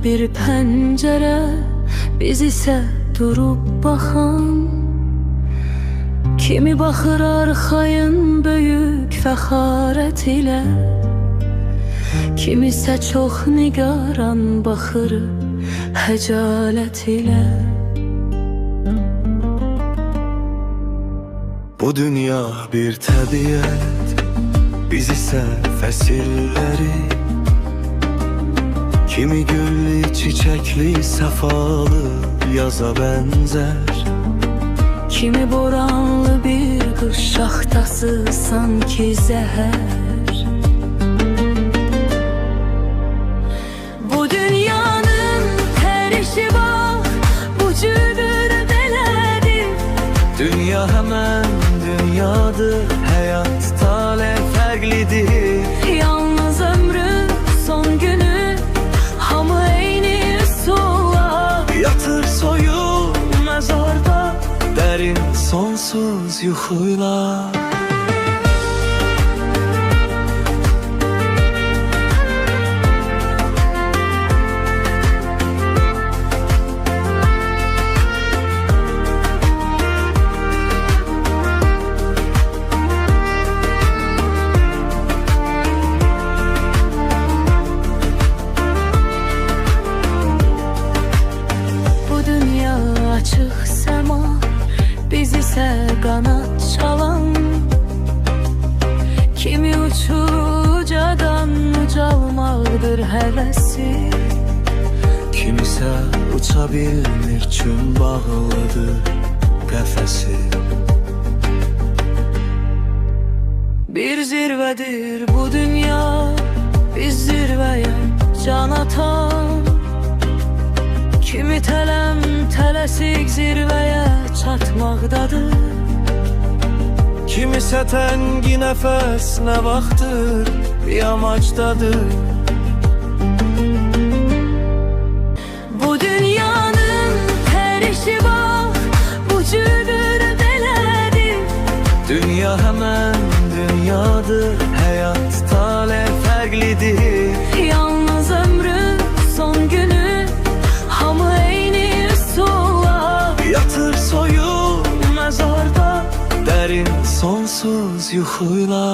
bir pəncərə, biz isə durub baxan. Kimi baxır arxayın böyük fəxarət ilə, kimisə çox nigaran baxır həcalət ilə. Bu dünya bir təbiət, biz isə fəsilləri. Kimi güllü, çiçəkli, səfalı yaza bənzər, kimi boranlı bir qış şaxtası sanki zəhər. Bu dünyanın hər işi bax, bu cürdür belədir. Dünya həmən dünyadır, həyat tale fərqlidir. Yalnız ömrün son günü, hamı eyni sola. Yatır soyul məzarda, dərin sonsuz yuxuyla. Açıq səma, biz isə qanad çalan. Kimi uçur ucadan ucalmaqdır həvəsi, Kimisə uça bilmir, çün bağlıdır qəfəsi. bir zirvədir bu dünya, biz zirvəyə can atan. Kimi tələm tələsik zirvəyə çatmaqdadır. Kimisə təngi nəfəs nə vaxtdır yamacdadır. Bu dünyanın hər işi bax, bu cürdür belədir. Dünya həmən dünyadır, həyat tale fərqlidir. Yalnız ömrün son günü, hamı eyni sola. Yatır soyul məzarda, dərin sonsuz yuxuyla.